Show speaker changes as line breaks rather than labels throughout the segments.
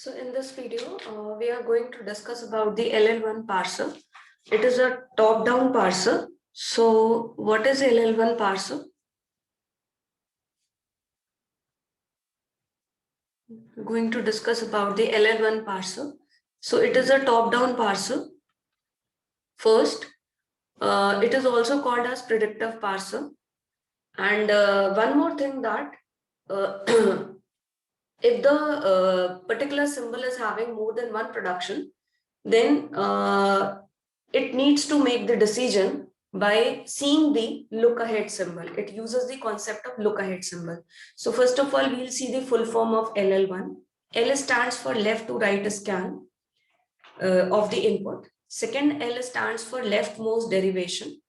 So in this video, we are going to discuss about the LL1 parser. It is a top-down parser. So what is LL1 parser? We're going to discuss about the LL1 parser. So it is a top-down parser. First, it is also called as predictive parser. And one more thing that uh, if the particular symbol is having more than one production, then it needs to make the decision by seeing the look ahead symbol. It uses the concept of look ahead symbol. So first of all, we'll see the full form of LL1. L stands for left to right scan of the input. Second, L stands for leftmost derivation.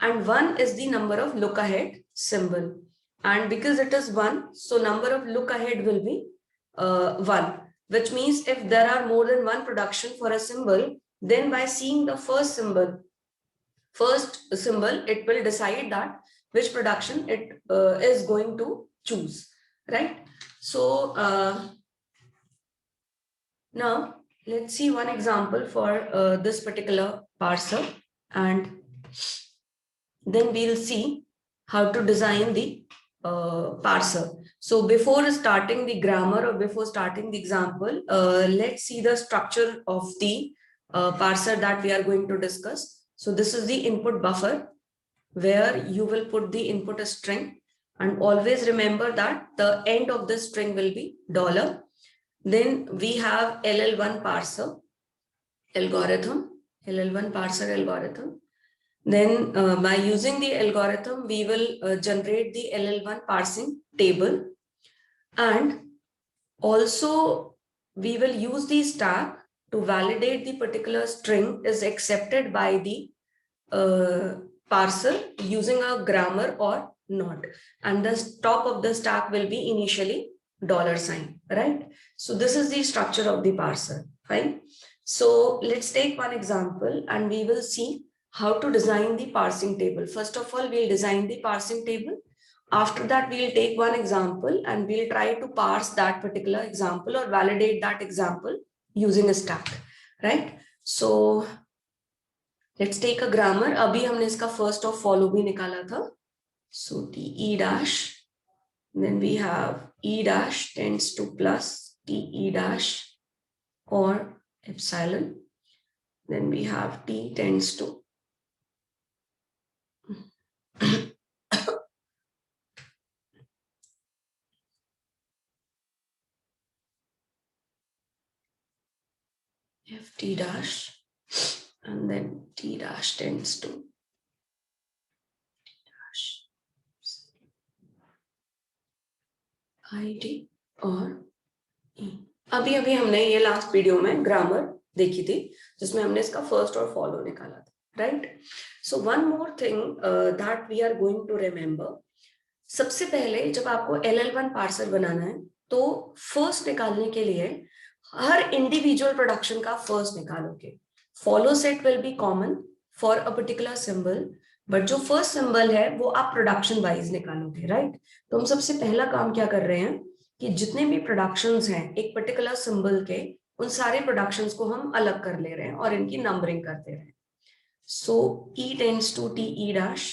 And 1 is the number of look ahead symbol. And because it is 1, so number of look ahead will be 1, which means if there are more than one production for a symbol, then by seeing the first symbol, it will decide that which production it is going to choose, right? So now let's see one example for this particular parser, and then we'll see how to design the parser. So before starting the grammar or before starting the example, let's see the structure of the parser that we are going to discuss. So this is the input buffer where you will put the input string, and always remember that the end of the string will be $. Then we have LL1 parser algorithm, LL1 parser algorithm. Then by using the algorithm, we will generate the LL1 parsing table. And also we will use the stack to validate the particular string is accepted by the parser using a grammar or not. And the top of the stack will be initially $sign, right? So this is the structure of the parser, fine? So let's take one example and we will see how to design the parsing table. First of all, we'll design the parsing table. After that, we'll take one example and we'll try to parse that particular example or validate that example using a stack, right? So let's take a grammar. अभी हमने इसका first of follow भी निकाला था. So TE dash, then we have E dash tends to plus TE dash or epsilon. Then we have T tends to FT dash, and then T dash tends to dash ID और E. अभी हमने ये last video में grammar देखी थी जिसमें हमने इसका फर्स्ट और फॉलो निकाला था, right? So one more thing that we are going to remember, सबसे पहले जब आपको LL1 पार्सर बनाना है तो फर्स्ट निकालने के लिए हर इंडिविजुअल प्रोडक्शन का फर्स्ट निकालोगे. Follow set will be common for a particular symbol, but जो फर्स्ट सिंबल है वो आप प्रोडक्शन वाइज निकालोगे, राइट? तो हम सबसे पहला काम क्या कर रहे हैं कि जितने भी प्रोडक्शंस हैं एक पर्टिकुलर सिंबल के, उन सारे प्रोडक्शंस को हम अलग कर ले रहे हैं और इनकी नंबरिंग करते रहे. सो E tends to TE dash.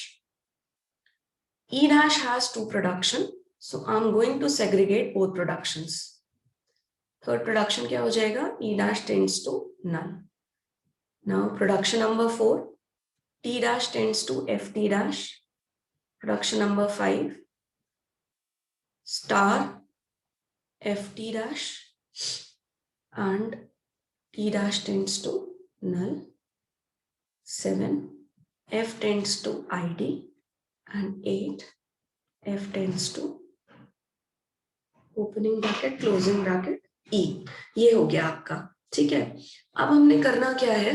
E dash has two production, so I'm going to segregate both productions. Third production क्या हो जाएगा? E dash tends to null. Now production number 4, T dash tends to FT dash. Production number 5, star FT dash, and T dash tends to null. 7, F tends to ID, and 8, F tends to opening bracket, closing bracket, E. ये हो गया आपका, ठीक है? अब हमने करना क्या है,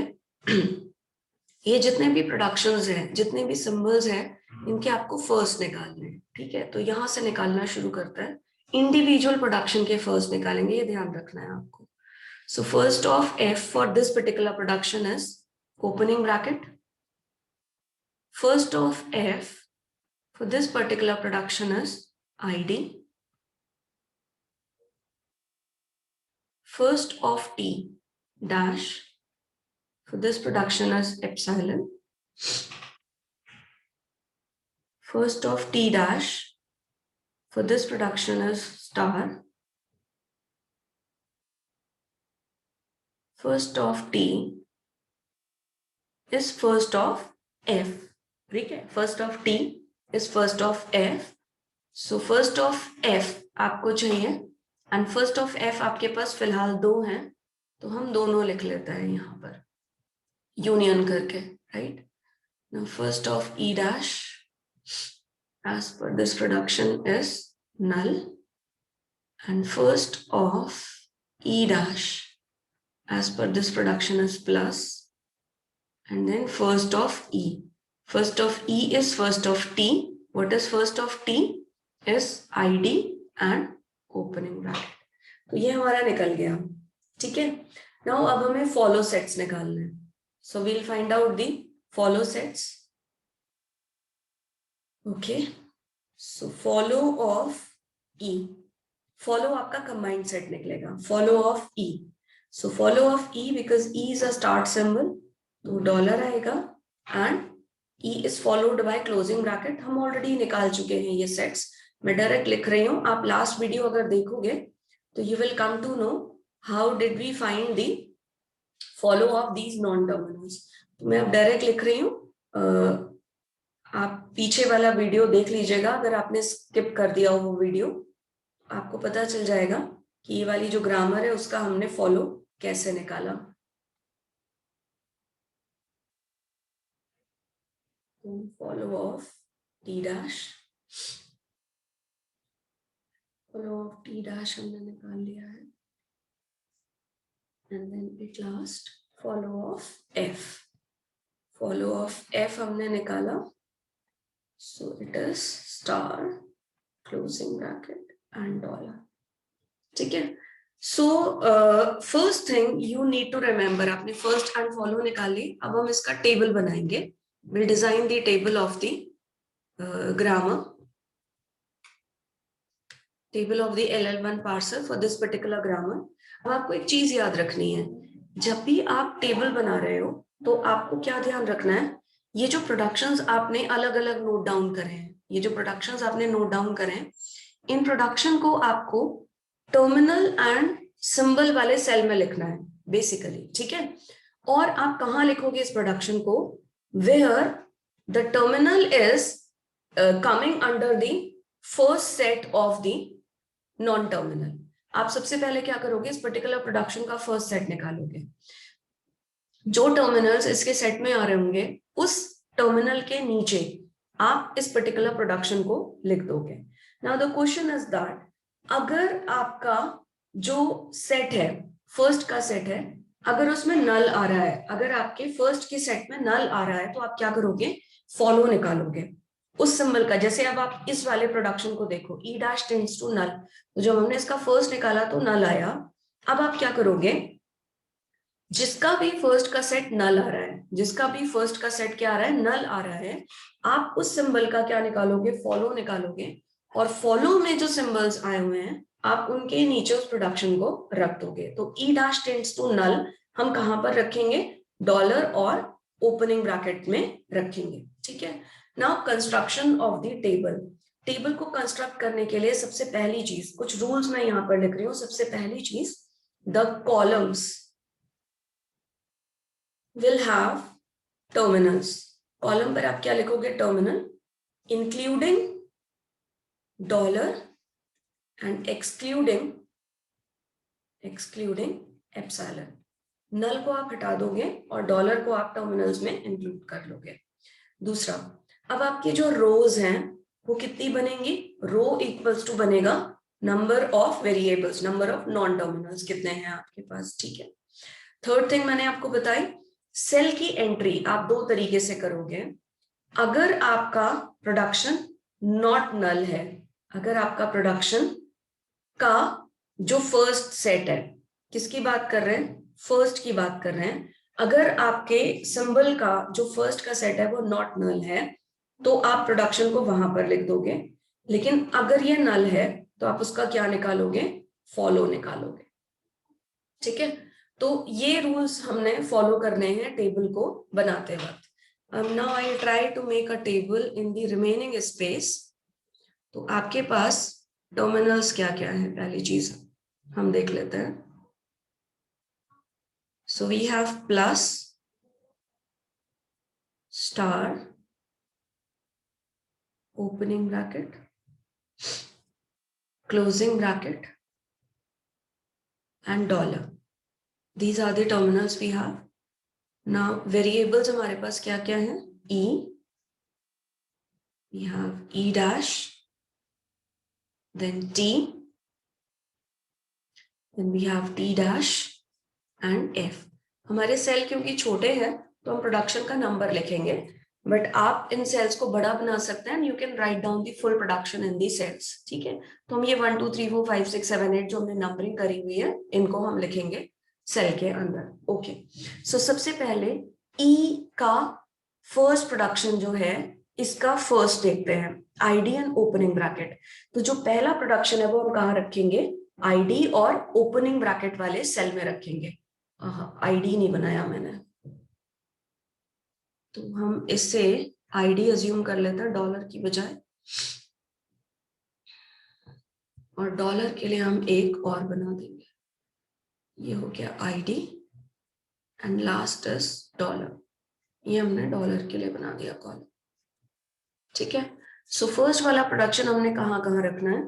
ये जितने भी प्रोडक्शंस हैं, जितने भी सिंबल्स हैं, इनके आपको फर्स्ट निकालने हैं, ठीक है? तो यहां से निकालना शुरू करता है. इंडिविजुअल प्रोडक्शन के फर्स्ट निकालेंगे, ये ध्यान रखना है आपको. So first of F for this particular production is opening bracket. First of F for this particular production is ID. first of t dash for this production is epsilon, first of t dash for this production is star, first of t is first of f. ठीक है, first of t is first of f. So first of f आपको चाहिए and first of f आपके पास फिलहाल दो हैं, तो हम दोनों लिख लेते हैं यहाँ पर यूनियन करके, right? Now first of e dash as per this production is null and first of e dash as per this production is plus, and then first of e. First of e is first of t. What is first of t? Is id and opening bracket. तो ये हमारा निकल गया, ठीक है. Now अब हमें follow sets निकालने हैं. So we'll find out the follow sets. Okay. So follow of e. Follow आपका combined set निकलेगा. Follow of e. So follow of e because e is a start symbol. तो dollar आएगा and e is followed by closing bracket. हम already निकाल चुके हैं ये sets, मैं डायरेक्ट लिख रही हूँ. आप लास्ट वीडियो अगर देखोगे तो you will come to know how did we find the follow of these non terminals. तो मैं अब डायरेक्ट लिख रही हूँ. आप पीछे वाला वीडियो देख लीजिएगा, अगर आपने स्किप कर दिया हो वो वीडियो, आपको पता चल जाएगा कि ये वाली जो ग्रामर है उसका हमने फॉलो कैसे निकाला. follow of t dash, follow of t dash हमने निकाल लिया है, and then at last follow of f. follow of f हमने निकाला, so it is star closing bracket and dollar. ठीक है. So first thing you need to remember, आपने first and follow निकाल ली. अब हम इसका टेबल बनाएंगे. We'll design the table of the grammar, table of the LL1 parser for this particular grammar. अब आपको एक चीज याद रखनी है, जब भी आप टेबल बना रहे हो तो आपको क्या ध्यान रखना है, ये जो प्रोडक्शंस आपने अलग अलग नोट डाउन करे हैं, ये जो प्रोडक्शंस आपने नोट डाउन करे हैं, इन प्रोडक्शन को आपको टर्मिनल एंड सिंबल वाले सेल में लिखना है बेसिकली, ठीक है. और आप कहाँ लिखोगे इस प्रोडक्शन को, where the terminal is coming under the first set of the non-terminal. आप सबसे पहले क्या करोगे, इस पर्टिकुलर प्रोडक्शन का फर्स्ट सेट निकालोगे. जो टर्मिनल्स इसके सेट में आ रहे होंगे उस टर्मिनल के नीचे आप इस पर्टिकुलर प्रोडक्शन को लिख दोगे. Now the question is that, अगर आपका जो सेट है, फर्स्ट का सेट है, अगर उसमें नल आ रहा है, अगर आपके फर्स्ट के सेट में नल आ रहा है, तो आप क्या करोगे, फॉलो निकालोगे उस सिंबल का. जैसे अब आप इस वाले प्रोडक्शन को देखो, E dash tends to null, तो जब हमने इसका फर्स्ट निकाला तो नल आया. अब आप क्या करोगे, जिसका भी फर्स्ट का सेट नल आ रहा है, जिसका भी फर्स्ट का सेट क्या आ रहा है, नल आ रहा है, आप उस सिंबल का क्या निकालोगे, फॉलो निकालोगे. और फॉलो में जो सिंबल्स आए हुए हैं आप उनके नीचे उस प्रोडक्शन को रख दोगे. तो E dash tends to null हम कहां पर रखेंगे, डॉलर और ओपनिंग ब्रैकेट में रखेंगे, ठीक है. Now construction of the table. Table को कंस्ट्रक्ट करने के लिए सबसे पहली चीज, कुछ रूल्स मैं यहां पर लिख रही हूं. सबसे पहली चीज, the columns will have terminals. Column पर आप क्या लिखोगे, terminal, including dollar and excluding epsilon. नल को आप हटा दोगे और डॉलर को आप टर्मिनल्स में इंक्लूड कर लोगे. दूसरा, अब आपकी जो रोज हैं वो कितनी बनेंगी, रो इक्वल्स टू बनेगा number of variables, number of non terminals कितने हैं आपके पास, ठीक है. थर्ड थिंग मैंने आपको बताई, सेल की एंट्री आप दो तरीके से करोगे. अगर आपका प्रोडक्शन नॉट नल है, अगर आपका प्रोडक्शन का जो फर्स्ट सेट है, किसकी बात कर रहे हैं, फर्स्ट की बात कर रहे हैं, अगर आपके सिंबल का जो फर्स्ट का सेट है वो नॉट नल है तो आप प्रोडक्शन को वहां पर लिख दोगे. लेकिन अगर ये नल है तो आप उसका क्या निकालोगे, फॉलो निकालोगे. ठीक है, तो ये रूल्स हमने फॉलो करने हैं टेबल को बनाते वक्त. Now I try to make a table in the remaining space. तो आपके पास टर्मिनल्स क्या क्या है, पहली चीज हम देख लेते हैं. So we have plus, star, opening bracket, closing bracket, and dollar. These are the terminals we have. Now variables हमारे पास क्या क्या है? E, we have E dash, then T, then we have T dash and F. हमारे cell क्योंकि छोटे हैं तो हम प्रोडक्शन का नंबर लिखेंगे, बट आप इन सेल्स को बड़ा बना सकते हैं. You can write down the full production in the cells. ठीक है, तो हम ये 1 2 3 4 5 6 7 8 जो हमने नंबरिंग करी हुई है इनको हम लिखेंगे सेल के अंदर. ओके, सो सबसे पहले ई का फर्स्ट प्रोडक्शन जो है इसका फर्स्ट देखते हैं, आईडी एंड ओपनिंग ब्रैकेट. तो जो पहला प्रोडक्शन है वो हम कहाँ रखेंगे? आईडी और ओपनिंग ब्रैकेट वाले सेल में रखेंगे. आईडी नहीं बनाया मैंने, तो हम इससे आईडी अज्यूम कर लेते हैं डॉलर की बजाय, और डॉलर के लिए हम एक और बना देंगे. ये हो गया ID and last is dollar. ये हमने डॉलर के लिए बना दिया कॉलम. ठीक है, सो फर्स्ट वाला प्रोडक्शन हमने कहाँ कहाँ रखना है?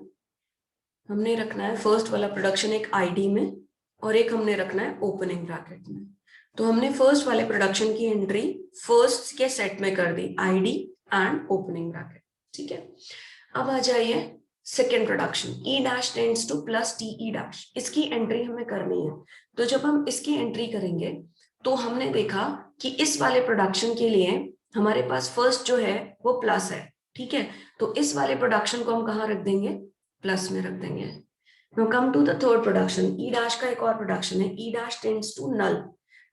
हमने रखना है फर्स्ट वाला प्रोडक्शन एक आईडी में और एक हमने रखना है ओपनिंग ब्रैकेट में. तो हमने फर्स्ट वाले प्रोडक्शन की एंट्री फर्स्ट के सेट में कर दी, आईडी एंड ओपनिंग ब्रैकेट. ठीक है, अब आ जाइए second production, E dash tends two plus T E dash. इसकी एंट्री हमें करनी है. तो जब हम इसकी एंट्री करेंगे तो हमने देखा कि इस वाले प्रोडक्शन के लिए हमारे पास फर्स्ट जो है वो प्लस है. ठीक है, तो इस वाले प्रोडक्शन को हम कहाँ रख देंगे? प्लस में रख देंगे. Now come to the third production, E dash का एक और प्रोडक्शन है, E dash tends to null.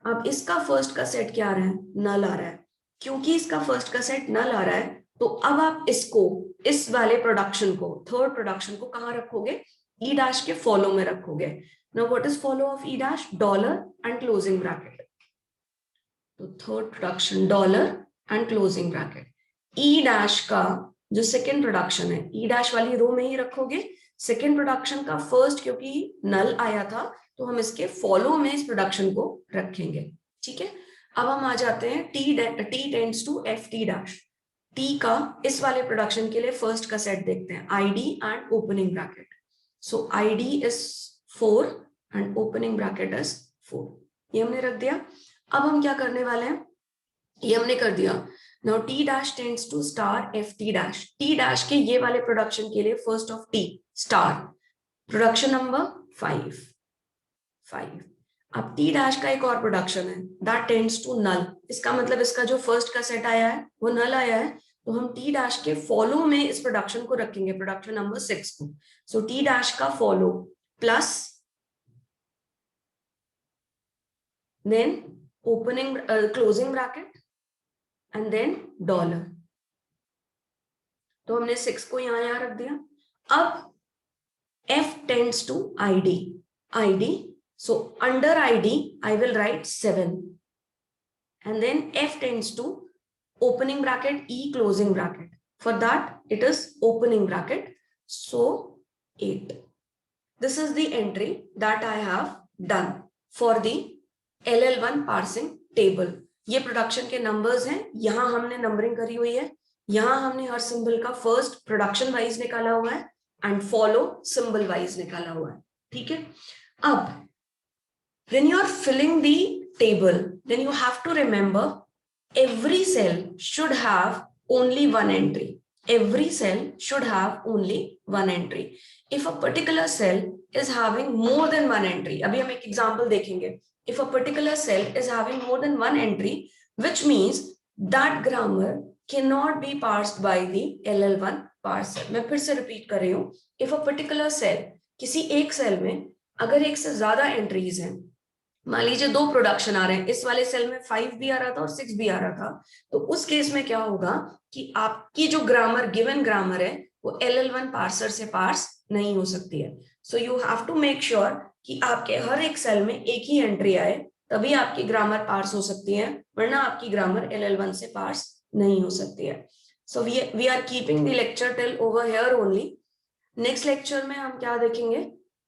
अब इसका फर्स्ट का सेट क्या आ रहा है? नल आ रहा है. क्योंकि इसका फर्स्ट का सेट नल आ रहा है तो अब आप इसको, इस वाले प्रोडक्शन को, थर्ड प्रोडक्शन को कहाँ रखोगे? ई डैश के फॉलो में रखोगे. Now what is folio of E dash? Dollar and closing bracket. तो third production dollar and closing bracket. E dash का जो सेकेंड प्रोडक्शन है ई डैश वाली रो में ही रखोगे. सेकेंड प्रोडक्शन का फर्स्ट क्योंकि नल आया था तो हम इसके फॉलो में इस प्रोडक्शन को रखेंगे. ठीक है, अब हम आ जाते हैं T tends to F T dash. T का इस वाले प्रोडक्शन के लिए फर्स्ट का सेट देखते हैं, ID and opening bracket. So ID is 4 and opening bracket is 4. ये हमने रख दिया. अब हम क्या करने वाले हैं? ये हमने कर दिया. Now T dash tends to star F T dash. T dash के ये वाले प्रोडक्शन के लिए first of T star, production number 5. अब टी डैश का एक और प्रोडक्शन है दैट टेंड्स टू नल. इसका मतलब इसका जो फर्स्ट का सेट आया है वो नल आया है, तो हम टी डैश के फॉलो में इस प्रोडक्शन को रखेंगे, प्रोडक्शन नंबर 6 को. सो टी डैश का follow plus then opening closing bracket and then dollar. तो हमने 6 को यहां रख दिया. अब F tends to ID. So under ID, I will write 7. And then F tends to opening bracket, E closing bracket. For that, it is opening bracket. So 8. This is the entry that I have done for the LL1 parsing table. ये production के numbers हैं, यहां हमने numbering करी हुई है, यहां हमने हर सिंबल का फर्स्ट प्रोडक्शन वाइज निकाला हुआ है एंड फॉलो सिंबल वाइज निकाला हुआ है. ठीक है, अब when you are filling the table then you have to remember every cell should have only one entry. Every cell should have only one entry. If a particular cell is having more than one entry, अभी हम एक example देखेंगे. If a particular cell is having more than one entry, which means that grammar cannot be parsed by the LL1 parser. मैं फिर से repeat कर रही हूँ. If a particular cell, किसी एक सेल में अगर एक से ज्यादा एंट्रीज हैं, मान लीजिए 2 प्रोडक्शन आ रहे हैं, इस वाले सेल में 5 भी आ रहा था और 6 भी आ रहा था, तो उस केस में क्या होगा कि आपकी जो ग्रामर, गिवन ग्रामर है, वो LL1 पार्सर से पार्स नहीं हो सकती है. So you have to make sure कि आपके हर एक सेल में एक ही एंट्री आए, तभी आपकी ग्रामर पार्स हो सकती है, वरना आपकी ग्रामर LL1 से पार्स नहीं हो सकती है। So we are keeping the lecture till over here only. Next lecture में हम क्या देखेंगे,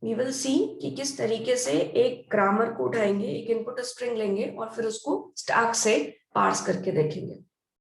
वी विल सी कि किस तरीके से एक ग्रामर को उठाएंगे, एक इनपुट स्ट्रिंग लेंगे और फिर उसको स्टैक से पार्स करके देखेंगे।